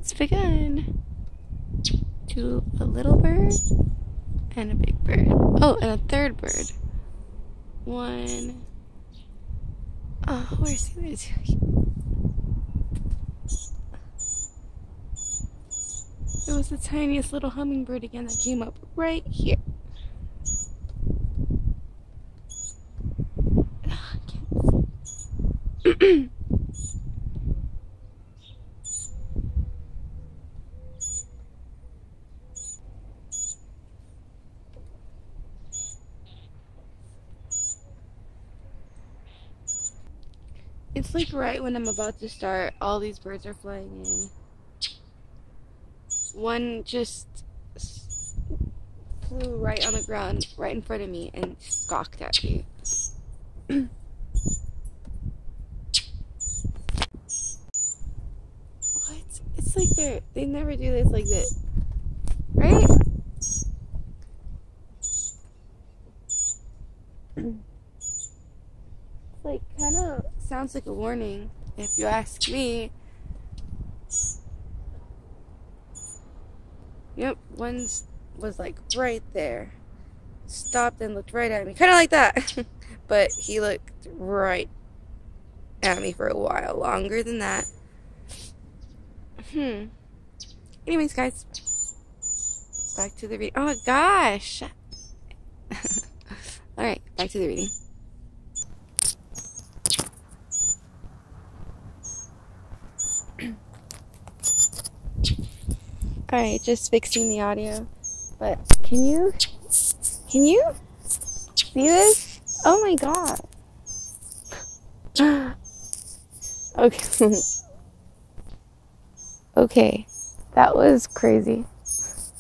Let's begin. To a little bird and a big bird. Oh, and a third bird. One. Oh, where's the other two? It was the tiniest little hummingbird again that came up right here. I can't see. It's like right when I'm about to start, all these birds are flying in. One just flew right on the ground, right in front of me, and squawked at me. What? It's like they never do this like this. Right? Like, kind of sounds like a warning, if you ask me. Yep, one was like right there. Stopped and looked right at me. Kind of like that. But he looked right at me for a while. Longer than that. Anyways, guys. Back to the reading. Oh, gosh. Alright, back to the reading. Alright, just fixing the audio. But can you see this? Oh my god. Okay. Okay. That was crazy.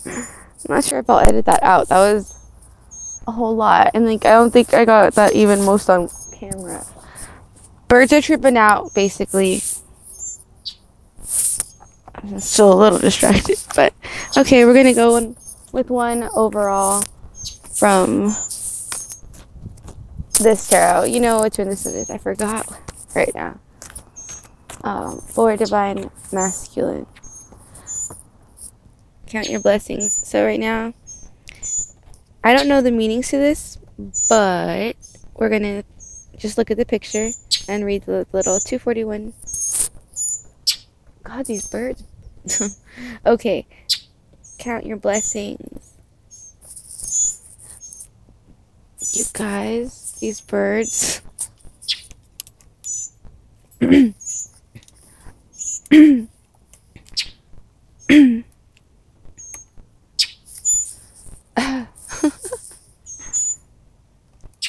I'm not sure if I'll edit that out. That was a whole lot. And like I don't think I got that even most on camera. Birds are tripping out, basically. I'm still a little distracted, but okay, we're gonna go with one overall from this tarot. You know which one this is. I forgot right now. For Divine Masculine. Count your blessings. So right now, I don't know the meanings to this, but we're gonna just look at the picture and read the little 241. God, these birds. Okay. Count your blessings. You guys, these birds.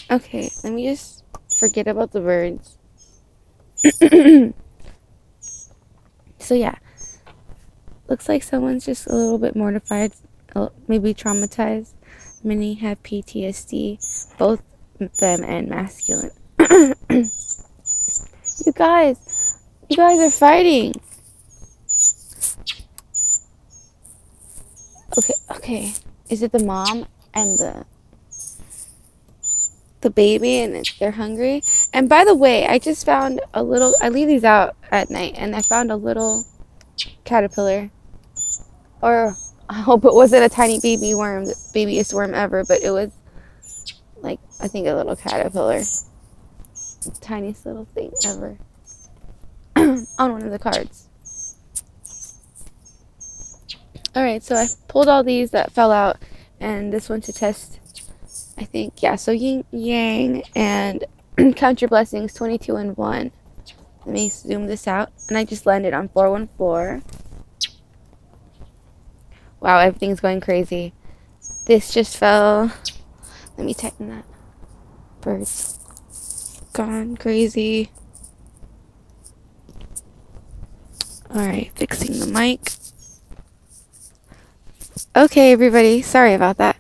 Okay, let me just forget about the birds. So yeah, looks like someone's just a little bit mortified, maybe traumatized. Many have PTSD, both femme and masculine. You guys are fighting. Okay. Is it the mom and the baby, and they're hungry? And by the way, I just found a little, I leave these out at night, and I found a little caterpillar, or I hope it wasn't a tiny baby worm, the babiest worm ever, but it was like, I think a little caterpillar, tiniest little thing ever, on one of the cards. Alright, so I pulled all these that fell out, and this one to test, I think, yeah, so yin yang and count your blessings, 22 and 1. Let me zoom this out, and I just landed on 414. Wow, everything's going crazy. This just fell. Let me tighten that. Birds gone crazy. Alright, fixing the mic. Okay, everybody, sorry about that.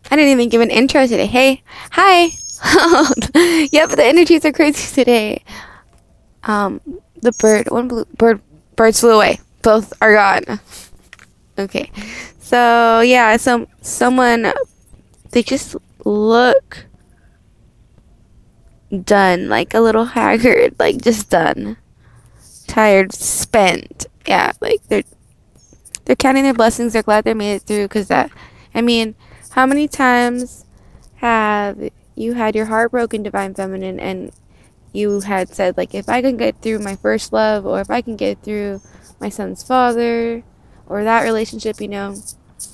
I didn't even give an intro today. Hey, hi. Yep, the energies are crazy today. The birds flew away. Both are gone. Okay, so yeah, someone, they just look done, like a little haggard, like just done, tired, spent. Yeah, like they're They're counting their blessings. They're glad they made it through, because that, I mean, how many times have you had your heart broken, Divine Feminine, and you had said, like, if I can get through my first love, or if I can get through my son's father, or that relationship, you know,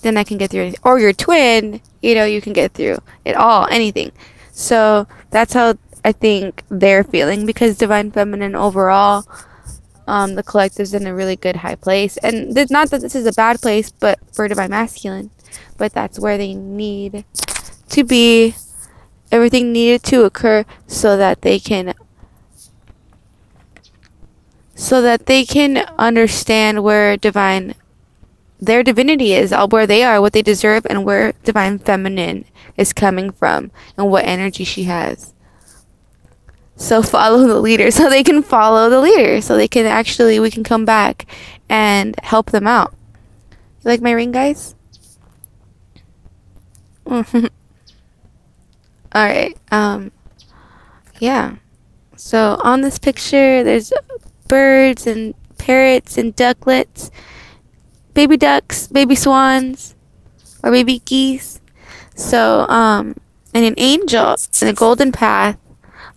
then I can get through anything. Or your twin, you know, you can get through it all, anything. So that's how I think they're feeling, because Divine Feminine overall, the collective's in a really good high place. And not that this is a bad place, but for Divine Masculine, but that's where they need to be. Everything needed to occur so that they can understand where their divinity is, all where they are, what they deserve, and where Divine Feminine is coming from, and what energy she has. So follow the leader, so they can follow the leader, so they can actually, we can come back and help them out. You like my ring, guys? Alright, yeah. So on this picture, there's birds and parrots and ducklets, baby ducks, baby swans, or baby geese. So, and an angel and a golden path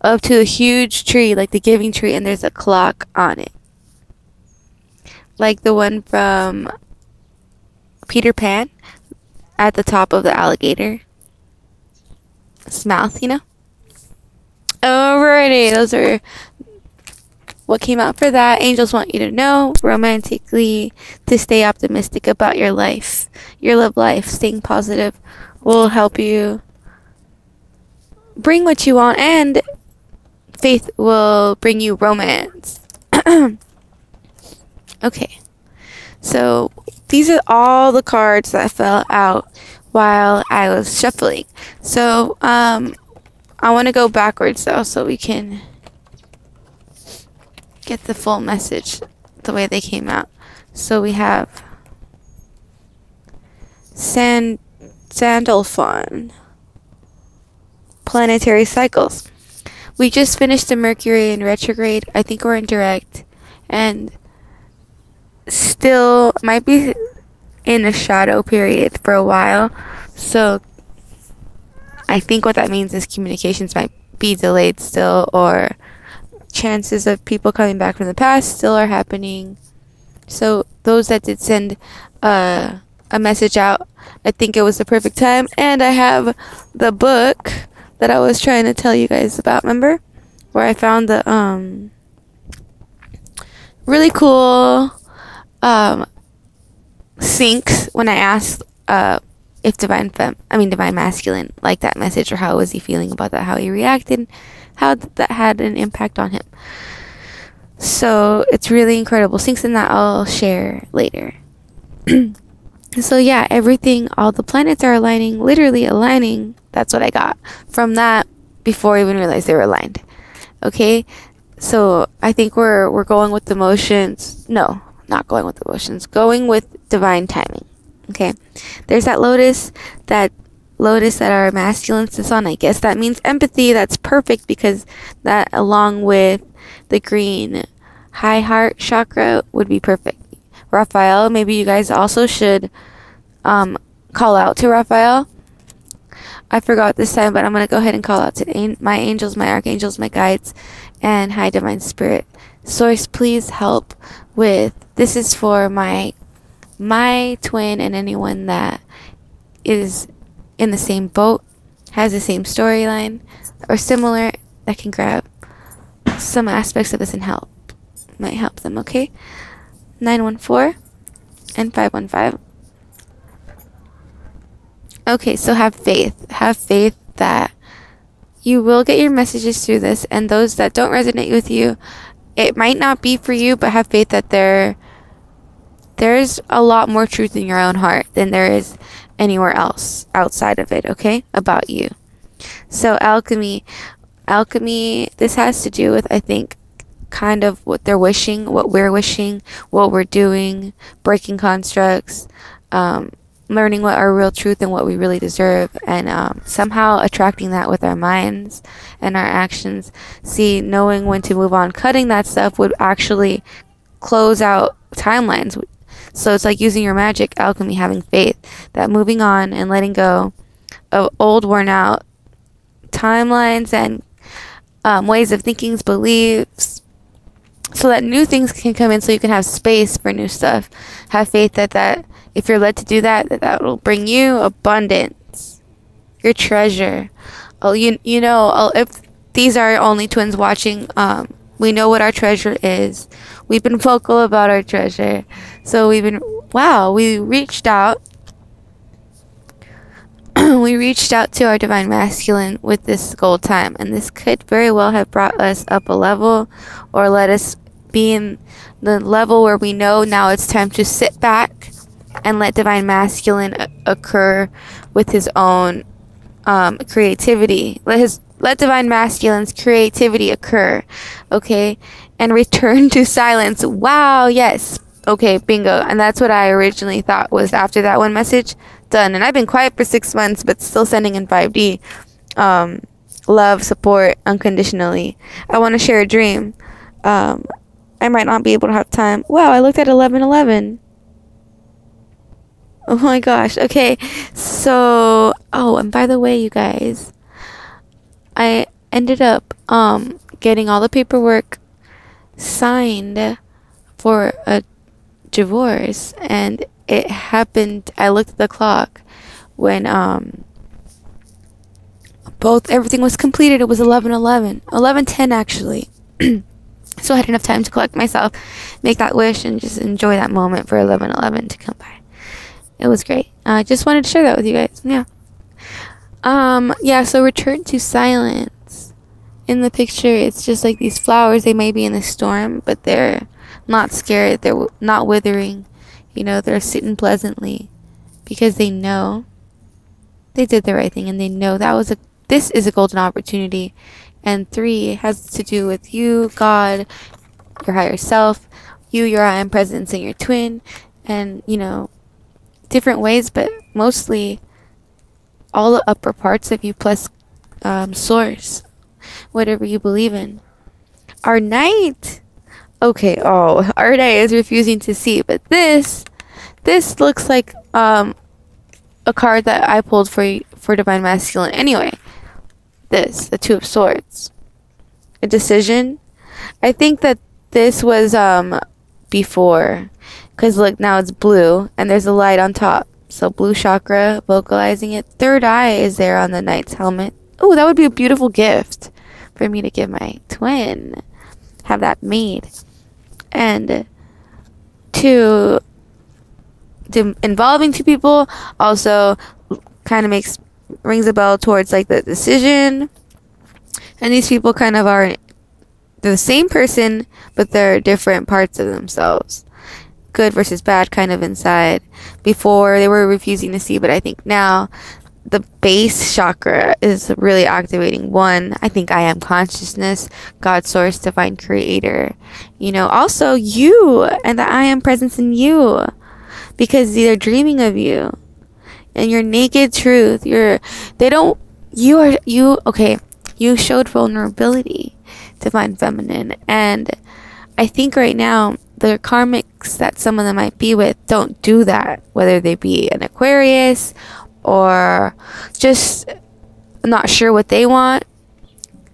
up to a huge tree, like the giving tree, and there's a clock on it. Like the one from Peter Pan at the top of the alligator. His mouth, you know? Alrighty, those are what came out for that. Angels want you to know romantically to stay optimistic about your life, your love life. Staying positive will help you bring what you want, and faith will bring you romance. Okay, so these are all the cards that fell out while I was shuffling. So I want to go backwards though, so we can get the full message the way they came out. So we have Sandalphon, planetary cycles. We just finished the Mercury in retrograde. I think we're in direct, and still might be in a shadow period for a while. So I think what that means is communications might be delayed still, or chances of people coming back from the past still are happening. So those that did send a message out, I think it was the perfect time. And I have the book that I was trying to tell you guys about, remember? Where I found the really cool syncs when I asked if Divine Masculine liked that message, or how was he feeling about that, how he reacted, how that had an impact on him. So it's really incredible syncs, and that I'll share later. So yeah, everything, all the planets are aligning, literally aligning. That's what I got from that before I even realized they were aligned. Okay, so I think we're going with the motions. No, not going with the motions. Going with divine timing. Okay, there's that lotus that our masculine sits on. I guess that means empathy. That's perfect, because that, along with the green high heart chakra, would be perfect. Raphael, maybe you guys also should call out to Raphael. I forgot this time, but I'm going to go ahead and call out to my angels, my archangels, my guides, and high divine spirit. Source, please help with, this is for my twin and anyone that is in the same boat, has the same storyline, or similar, that can grab some aspects of this and help. Might help them, okay? 914 and 515. Okay, so have faith. Have faith that you will get your messages through this, and those that don't resonate with you, it might not be for you, but have faith that there's a lot more truth in your own heart than there is anywhere else outside of it, okay? About you. So alchemy, this has to do with, I think, kind of what they're wishing, what we're wishing, what we're doing, breaking constructs, learning what our real truth and what we really deserve, and somehow attracting that with our minds and our actions. See, knowing when to move on, cutting that stuff would actually close out timelines. So it's like using your magic alchemy, having faith that moving on and letting go of old, worn out timelines and ways of thinking, beliefs, so that new things can come in, so you can have space for new stuff. Have faith that if you're led to do that will bring you abundance, your treasure. Oh, if these are only twins watching, we know what our treasure is. We've been vocal about our treasure. So we reached out. We reached out to our divine masculine with this gold time, and this could very well have brought us up a level, or let us be in the level where we know now it's time to sit back and let divine masculine occur with his own creativity. Let divine masculine's creativity occur, okay, and return to silence. Wow, yes, okay, bingo. And that's what I originally thought was after that one message. Done. And I've been quiet for 6 months, but still sending in 5D. Love, support, unconditionally. I want to share a dream. I might not be able to have time. Wow, I looked at 11:11. Oh my gosh. Okay, so and by the way, you guys, I ended up getting all the paperwork signed for a divorce, and it happened. I looked at the clock when everything was completed. It was 11:11, 11:10 actually. So I had enough time to collect myself, make that wish, and just enjoy that moment for 11:11 to come by. It was great. I just wanted to share that with you guys. Yeah. So return to silence. In the picture, it's just like these flowers. They may be in a storm, but they're not scared. They're not withering. They're sitting pleasantly because they know they did the right thing, and they know this is a golden opportunity. And 3 has to do with you, God, your higher self, your I am presence, and your twin, and different ways, but mostly all the upper parts of you plus source, whatever you believe in. Our knight. Okay, our knight is refusing to see, but this looks like a card that I pulled for divine masculine. Anyway, the 2 of swords, a decision. I think that this was before, because look, now it's blue and there's a light on top, so blue chakra, vocalizing it. 3rd eye is there on the knight's helmet. Oh, that would be a beautiful gift for me to give my twin, have that made. And 2, involving 2 people also kind of rings a bell towards like the decision. And these people kind of they're the same person, but they're different parts of themselves. Good versus bad kind of inside. Before they were refusing to see, but I think now the base chakra is really activating. 1, I think I am consciousness, God source, divine creator. Also you and the I am presence in you, because they're dreaming of you and your naked truth. You showed vulnerability, divine feminine, and I think right now the karmics that some of them might be with don't do that, whether they be an Aquarius or just not sure what they want.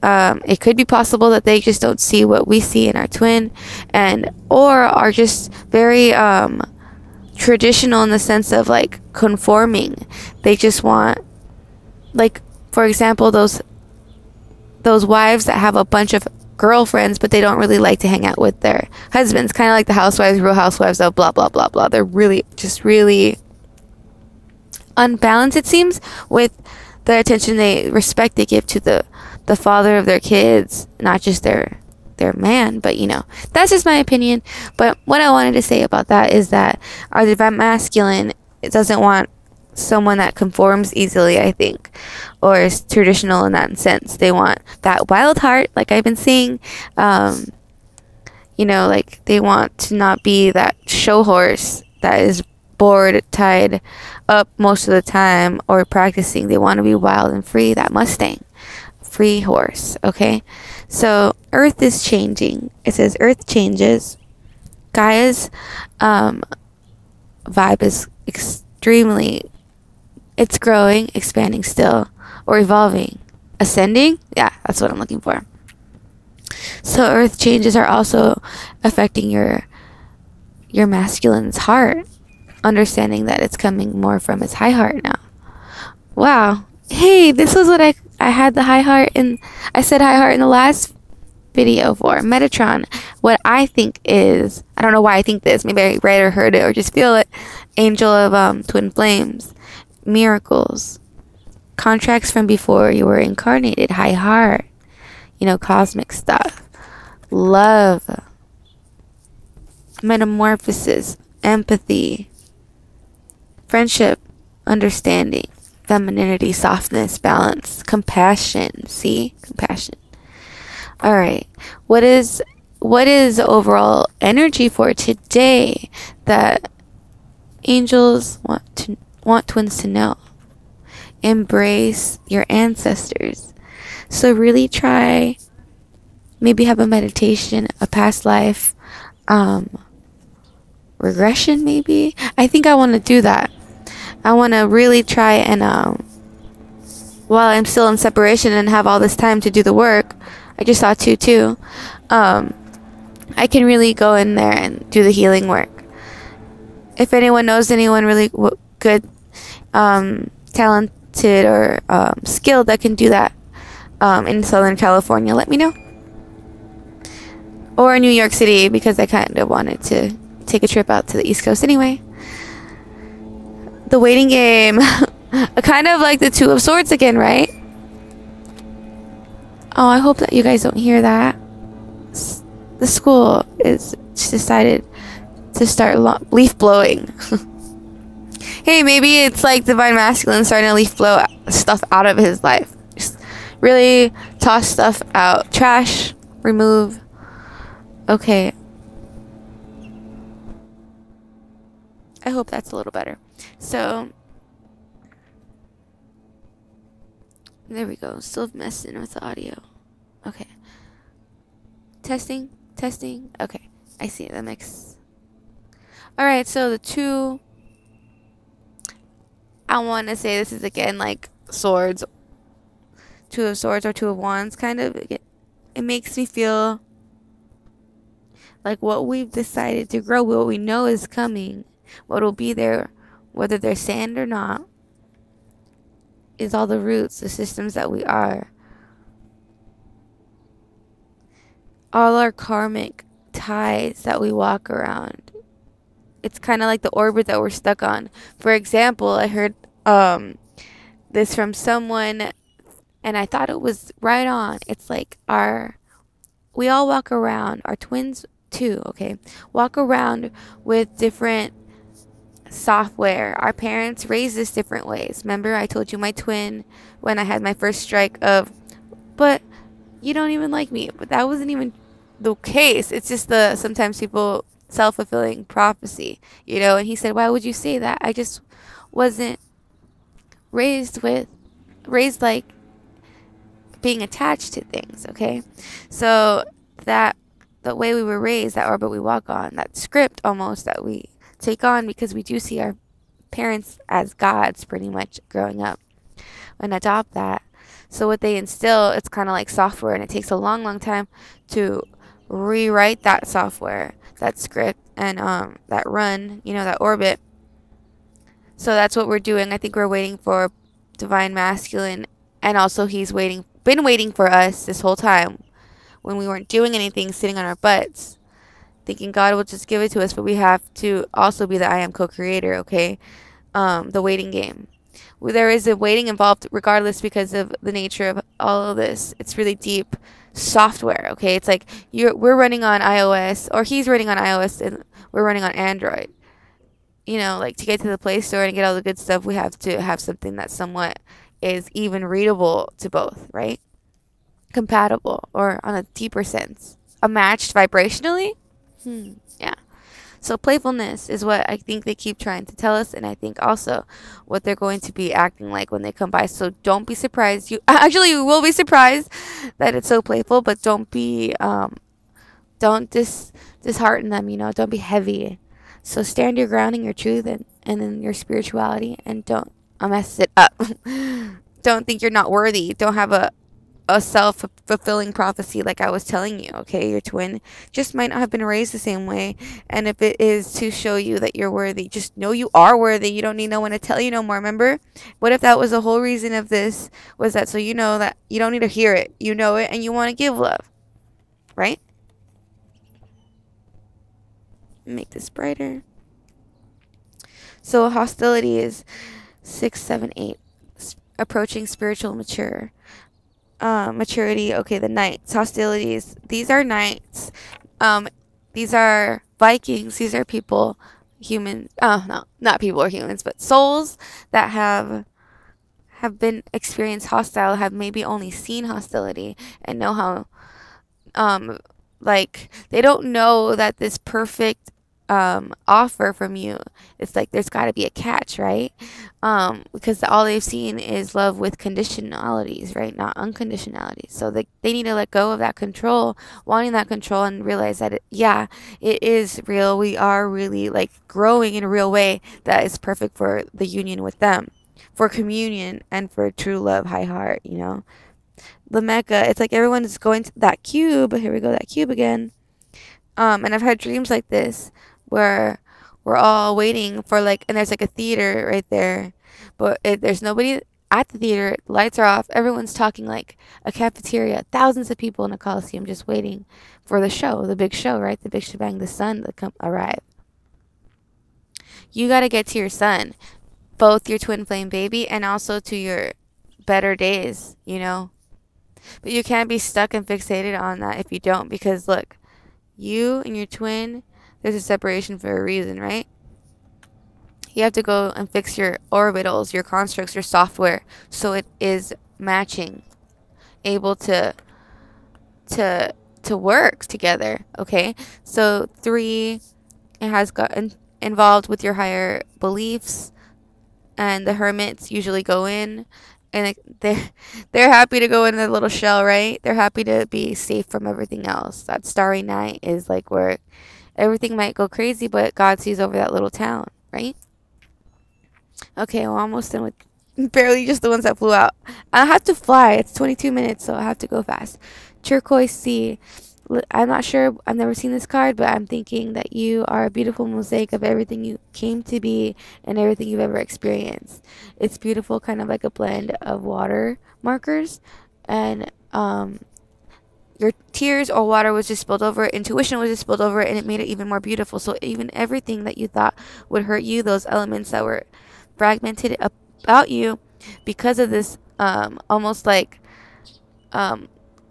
It could be possible that they just don't see what we see in our twin, or are just very traditional in the sense of like conforming. They just want, like, for example, those wives that have a bunch of girlfriends, but they don't really like to hang out with their husbands, kind of like the housewives, Real Housewives of blah blah blah blah. They're really unbalanced, it seems, with the attention respect they give to the father of their kids, not just their man. But that's just my opinion. But what I wanted to say about that is that our divine masculine, it doesn't want someone that conforms easily, I think, or is traditional in that sense. They want that wild heart, like I've been seeing. Like they want to not be that show horse that is bored, tied up most of the time, or practicing. They want to be wild and free, that Mustang, free horse. Okay, so Earth is changing. It says Earth changes. Gaia's vibe is extremely, it's growing, expanding still, or evolving, ascending. Yeah, that's what I'm looking for. So earth changes are also affecting your masculine's heart, understanding that it's coming more from his high heart now. Wow. Hey, this was what I had the high heart in. I said high heart in the last video for Metatron. What I think is, I don't know why I think this, maybe I read or heard it or just feel it. Angel of twin flames, miracles, contracts from before you were incarnated, high heart, you know, cosmic stuff, love, metamorphosis, empathy, friendship, understanding, femininity, softness, balance, compassion. See? Compassion. All right. What is overall energy for today that angels want twins to know? Embrace your ancestors. So really try, maybe have a meditation, a past life regression maybe. I think I want to do that. I want to really try and while I'm still in separation and have all this time to do the work, I just saw too. I can really go in there and do the healing work. If anyone knows anyone really good, talented, or skilled that can do that in Southern California, let me know. Or New York City, because I kind of wanted to take a trip out to the East Coast anyway. The waiting game. Kind of like the Two of Swords again, right? Oh, I hope that you guys don't hear that. The school is decided to start leaf blowing. Hey, maybe it's like Divine Masculine starting to leaf blow stuff out of his life. Just really toss stuff out. Trash. Remove. Okay. I hope that's a little better. So, there we go. Still messing with the audio. Okay. Testing. Okay. I see it. That makes... Alright, so the two... I want to say this is again like swords. Two of Swords or Two of Wands kind of. It makes me feel like what we've decided to grow, what we know is coming, what will be there, whether they're sand or not, is all the roots, the systems that we are. All our karmic ties that we walk around. It's kind of like the orbit that we're stuck on. For example, I heard this from someone, and I thought it was right on. It's like we all walk around, our twins too, okay? Walk around with different software. Our parents raised us different ways. Remember, I told you my twin when I had my first strike of, but you don't even like me. But that wasn't even the case. It's just sometimes people self-fulfilling prophecy, you know. And he said, why would you say that? I just wasn't raised like being attached to things, okay? So that the way we were raised, that orbit we walk on, that script almost that we take on, because we do see our parents as gods pretty much growing up, and adopt that. So what they instill, it's kind of like software, and it takes a long time to rewrite that software, that script, and that run, you know, that orbit. So that's what we're doing. I think we're waiting for Divine Masculine, and also he's been waiting for us this whole time when we weren't doing anything, sitting on our butts, thinking God will just give it to us, but we have to also be the I am co-creator, okay? The waiting game. There is a waiting involved regardless because of the nature of all of this. It's really deep software, okay? It's like we're running on iOS, or he's running on iOS and we're running on Android. You know, like to get to the Play Store and get all the good stuff, we have to have something that somewhat is even readable to both, right? Compatible, or on a deeper sense. Matched vibrationally? Yeah. So playfulness is what I think they keep trying to tell us, and I think also what they're going to be acting like when they come by. So don't be surprised. You will be surprised that it's so playful, but don't be, don't dishearten them, you know. Don't be heavy. So stand your ground in your truth and in your spirituality, and don't mess it up. Don't think you're not worthy. Don't have a self-fulfilling prophecy like I was telling you, okay? Your twin just might not have been raised the same way, and if it is to show you that you're worthy, just know you are worthy. You don't need no one to tell you no more, remember? What if that was the whole reason of this, was that so you know that you don't need to hear it, you know it, and you want to give love, right? Make this brighter. So hostility is 6, 7, 8. Approaching spiritual maturity. Okay, the knights, hostilities. These are knights. These are Vikings. These are people, humans. Oh no, not people or humans, but souls that have been experienced hostile, have maybe only seen hostility and know how. Like they don't know that this perfect offer from you, it's like there's got to be a catch, right? Because all they've seen is love with conditionalities, right? Not unconditionalities. So they need to let go of that control, wanting that control, and realize that it is real. We are really like growing in a real way that is perfect for the union with them, for communion, and for true love, high heart, you know. The Mecca, it's like everyone is going to that cube. Here we go, that cube again. And I've had dreams like this where we're all waiting for like, and there's like a theater right there, but there's nobody at the theater. The lights are off. Everyone's talking like a cafeteria. Thousands of people in a coliseum just waiting for the show, the big show, right? The big shebang, the sun to arrive. You got to get to your sun, both your twin flame baby and also to your better days, you know. But you can't be stuck and fixated on that if you don't, because look, you and your twin, there's a separation for a reason, right? You have to go and fix your orbitals, your constructs, your software, so it is matching, able to work together, okay? So 3, it has gotten involved with your higher beliefs, and the hermits usually go in, and they're happy to go in their little shell, right? They're happy to be safe from everything else. That starry night is like where everything might go crazy, but God sees over that little town, right? Okay, we're almost done with barely just the ones that flew out. I have to fly. It's 22 minutes, so I have to go fast. Turquoise sea. I'm not sure. I've never seen this card, but I'm thinking that you are a beautiful mosaic of everything you came to be and everything you've ever experienced. It's beautiful, kind of like a blend of water markers, and your tears or water was just spilled over, intuition was just spilled over, and it made it even more beautiful. So even everything that you thought would hurt you, those elements that were fragmented about you because of this, almost like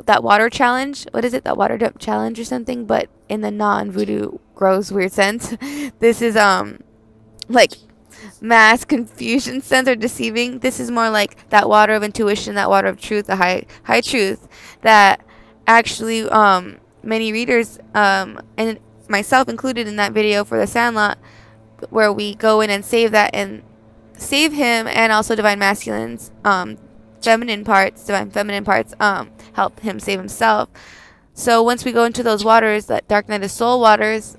that water challenge. What is it? That water dump challenge or something, but in the non-voodoo gross weird sense. This is like mass confusion sense or deceiving. This is more like that water of intuition, that water of truth, the high truth that actually many readers and myself included in that video for the Sandlot, where we go in and save that and save him, and also divine masculines, divine feminine parts help him save himself. So once we go into those waters, that dark night of soul waters,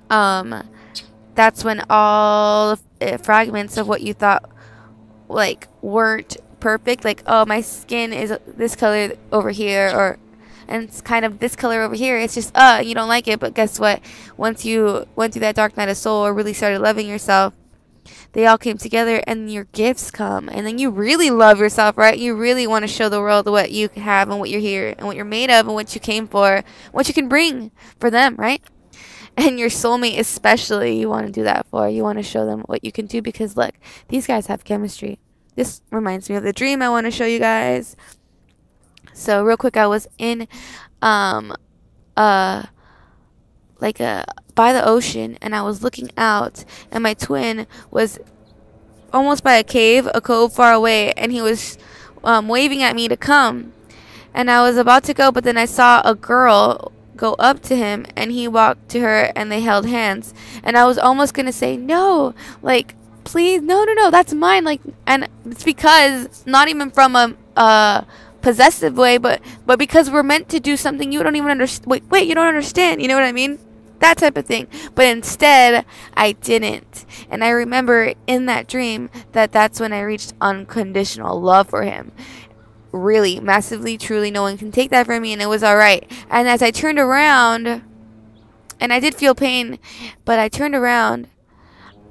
that's when all fragments of what you thought like weren't perfect, like, oh, my skin is this color over here, and it's kind of this color over here, it's just you don't like it. But guess what, once you went through that dark night of soul or really started loving yourself, they all came together, and your gifts come, and then you really love yourself, right? You really want to show the world what you have and what you're here and what you're made of and what you came for, what you can bring for them, right? And your soulmate especially, you want to do that for. You want to show them what you can do, because look, these guys have chemistry. This reminds me of the dream I want to show you guys. So real quick, I was in by the ocean, and I was looking out, and my twin was almost by a cove far away, and he was waving at me to come, and I was about to go, but then I saw a girl go up to him, and he walked to her, and they held hands, and I was almost gonna say no, like, please, no, that's mine, like, and it's because not even from a possessive way, but because we're meant to do something you don't even understand. Wait, you don't understand, you know what I mean? that type of thing. But instead, I didn't. And I remember in that dream that that's when I reached unconditional love for him. Really, massively, truly, no one can take that from me, and it was alright. And as I turned around, and I did feel pain, but I turned around,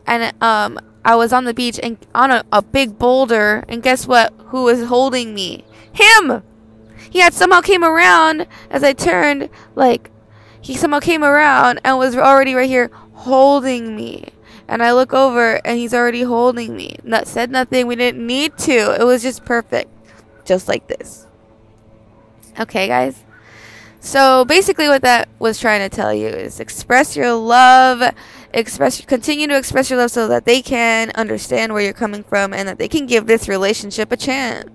and I was on the beach and on a big boulder, and guess what? Who was holding me? Him! He had somehow came around as I turned, like, he somehow came around and was already right here holding me. And I look over and he's already holding me. Not said nothing. We didn't need to. It was just perfect. Just like this. Okay, guys. So basically what that was trying to tell you is express your love. Continue to express your love so that they can understand where you're coming from and that they can give this relationship a chance.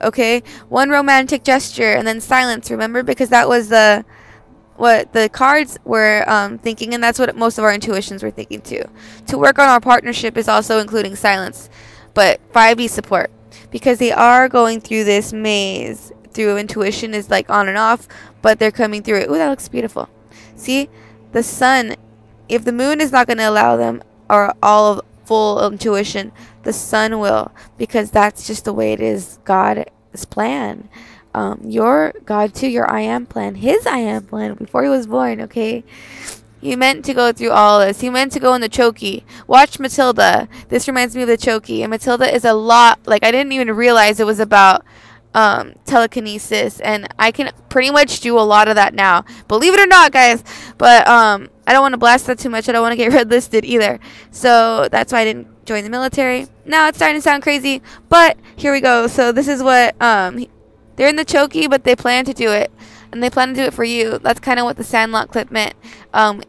Okay? One romantic gesture and then silence, remember? Because that was what the cards were thinking, and that's what most of our intuitions were thinking too. To work on our partnership is also including silence, but 5D support, because they are going through this maze. Through intuition is like on and off, but they're coming through it. Ooh, that looks beautiful. See, the sun. If the moon is not going to allow them or all of full intuition, the sun will, because that's just the way it is. God's plan. Your God too, your I am plan, his I am plan before he was born, okay? He meant to go through all this. He meant to go in the Chokey. Watch Matilda. This reminds me of the Chokey. And Matilda is a lot, like, I didn't even realize it was about telekinesis, and I can pretty much do a lot of that now. Believe it or not, guys. But I don't want to blast that too much. I don't want to get red listed either. So that's why I didn't join the military. Now it's starting to sound crazy, but here we go. So this is what they're in the Chokey, but they plan to do it. And they plan to do it for you. That's kind of what the Sandlot clip meant.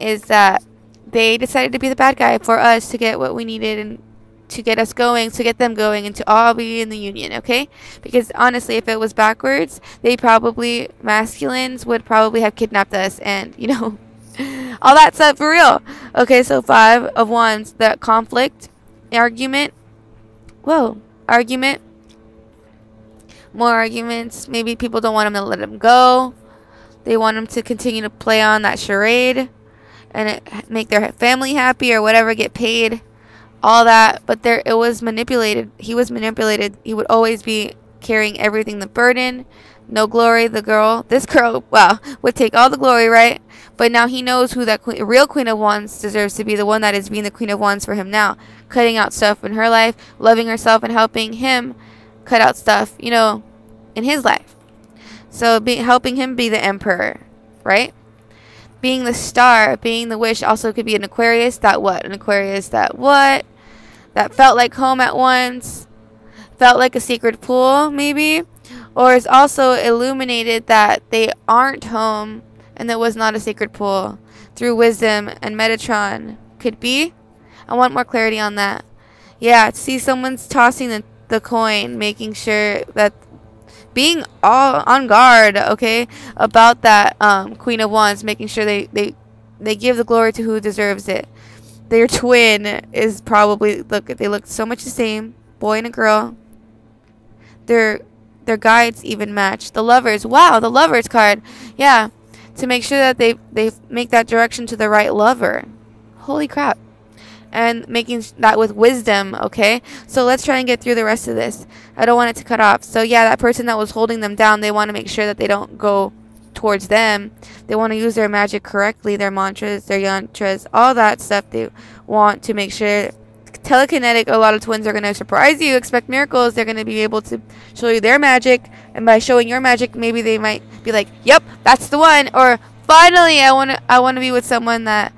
Is that they decided to be the bad guy for us to get what we needed and to get us going, to get them going, and to all be in the union, okay? Because honestly, if it was backwards, masculines would probably have kidnapped us and, you know, all that stuff for real. Okay, so 5 of Wands, that conflict, argument. Whoa, argument. More arguments. Maybe people don't want him to let him go. They want him to continue to play on that charade and make their family happy or whatever, get paid, all that. But it was manipulated. He was manipulated. He would always be carrying everything, the burden, no glory. This girl, wow, would take all the glory, right? But now he knows who that real Queen of Wands deserves to be, the one that is being the Queen of Wands for him now, cutting out stuff in her life, loving herself, and helping him cut out stuff, you know, in his life. So helping him be the emperor, right? Being the star, being the wish, also could be an Aquarius that what? An Aquarius that what? That felt like home at once, felt like a secret pool maybe, or is also illuminated that they aren't home and that was not a secret pool through wisdom and Metatron. Could be. I want more clarity on that. Yeah, see someone's tossing the coin, making sure that being all on guard, okay, about that Queen of Wands, making sure they give the glory to who deserves it. Their twin is probably, they look so much the same, boy and a girl. Their guides even match. The Lovers, wow, the Lovers card, yeah, to make sure that they make that direction to the right lover. Holy crap. And making that with wisdom, okay? So let's try and get through the rest of this. I don't want it to cut off. So yeah, that person that was holding them down, they want to make sure that they don't go towards them. They want to use their magic correctly, their mantras, their yantras, all that stuff. They want to make sure. Telekinetic, a lot of twins are going to surprise you. Expect miracles. They're going to be able to show you their magic. And by showing your magic, maybe they might be like, yep, that's the one. Or finally, I want to be with someone that,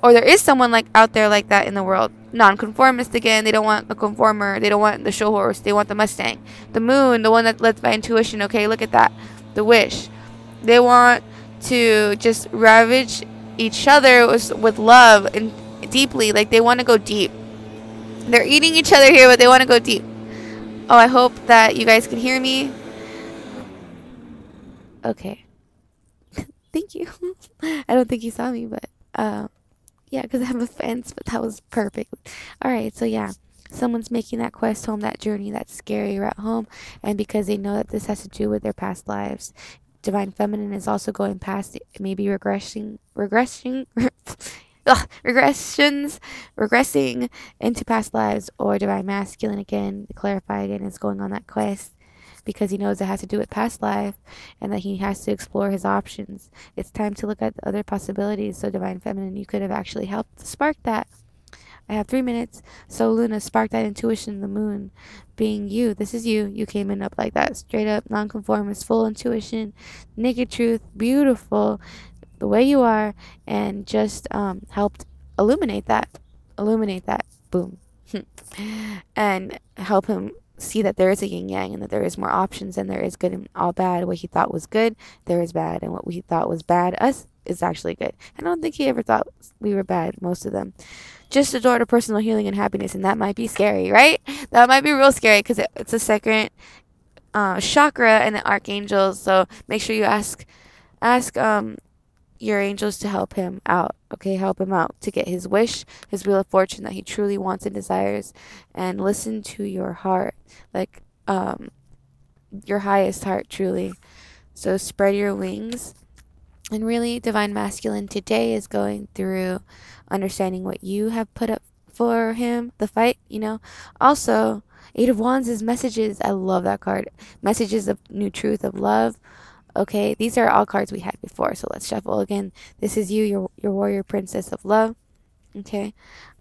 or there is someone like out there like that in the world. Nonconformist again. They don't want a conformer. They don't want the show horse. They want the Mustang. The moon, the one that led by intuition. Okay, look at that. The wish. They want to just ravage each other with love and deeply. Like they want to go deep. They're eating each other here, but they want to go deep. Oh, I hope that you guys can hear me. Okay. Thank you. I don't think you saw me, but yeah, because I have a fence, but that was perfect. Alright, so yeah, someone's making that quest home, that journey, that scary route home, and because they know that this has to do with their past lives, Divine Feminine is also going past maybe regressing into past lives, or Divine Masculine again, to clarify again, is going on that quest because he knows it has to do with past life and that he has to explore his options. It's time to look at the other possibilities. So Divine Feminine, you could have actually helped spark that. I have 3 minutes. So Luna, spark that intuition, the moon being you. This is you. You came in up like that, straight up, nonconformist, full intuition, naked truth, beautiful, the way you are, and just helped illuminate that. Boom. And help him see that there is a yin yang and that there is more options and there is good and all bad. What he thought was good, there is bad, and what we thought was bad, us, is actually good. I don't think he ever thought we were bad, most of them. Just the door to personal healing and happiness, and that might be scary, right? That might be real scary because it's a second chakra and the archangels. So make sure you ask your angels to help him out. Okay, help him out to get his wish, his wheel of fortune that he truly wants and desires, and listen to your heart, like your highest heart, truly. So spread your wings. And really, Divine Masculine today is going through understanding what you have put up for him, the fight, you know. Also, Eight of Wands is messages. I love that card. Messages of new truth, of love. Okay, these are all cards we had before, so let's shuffle again. This is you, your warrior princess of love. Okay,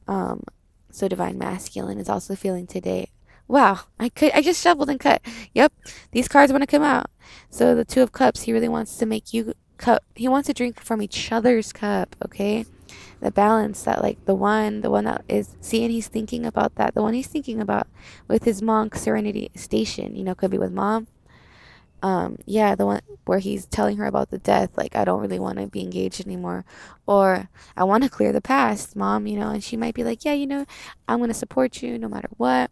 so Divine Masculine is also feeling today. Wow, I just shuffled and cut. Yep, these cards want to come out. So the Two of Cups, he really wants to make you cup. He wants to drink from each other's cup. Okay, the balance, that like the one that is seeing, he's thinking about that. The one he's thinking about with his monk serenity station. You know, could be with mom. Yeah, the one where he's telling her about the death, like, I don't really want to be engaged anymore, or I want to clear the past, mom, you know, and she might be like, yeah, you know, I'm going to support you no matter what,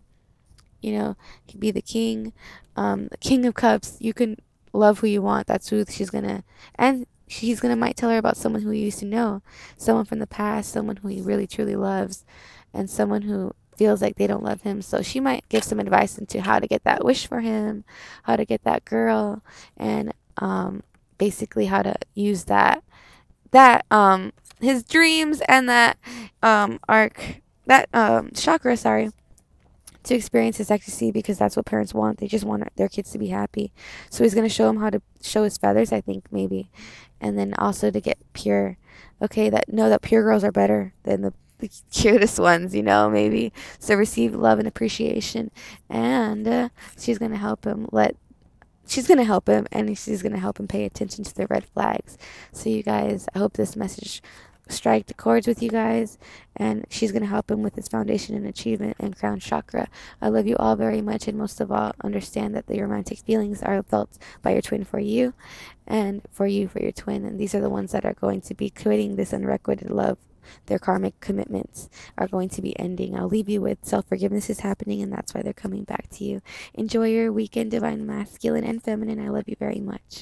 you know, could be the king of cups. You can love who you want. That's who she's going to, and she's going to might tell her about someone who you used to know, someone from the past, someone who he really truly loves, and someone who feels like they don't love him. So she might give some advice into how to get that wish for him, how to get that girl, and basically how to use that his dreams and that chakra, sorry, to experience his ecstasy, because that's what parents want. They just want their kids to be happy. So he's going to show him how to show his feathers, I think, maybe, and then also to get pure. Okay, that pure girls are better than the cutest ones, you know, maybe. So receive love and appreciation, and she's gonna help him, and she's gonna help him pay attention to the red flags. So you guys, I hope this message strike the chords with you guys, and she's gonna help him with his foundation and achievement and crown chakra. I love you all very much, and most of all, understand that the romantic feelings are felt by your twin for you, and for you for your twin, and these are the ones that are going to be creating this unrequited love. Their karmic commitments are going to be ending. I'll leave you with self-forgiveness is happening, and that's why they're coming back to you. Enjoy your weekend, Divine Masculine and Feminine. I love you very much.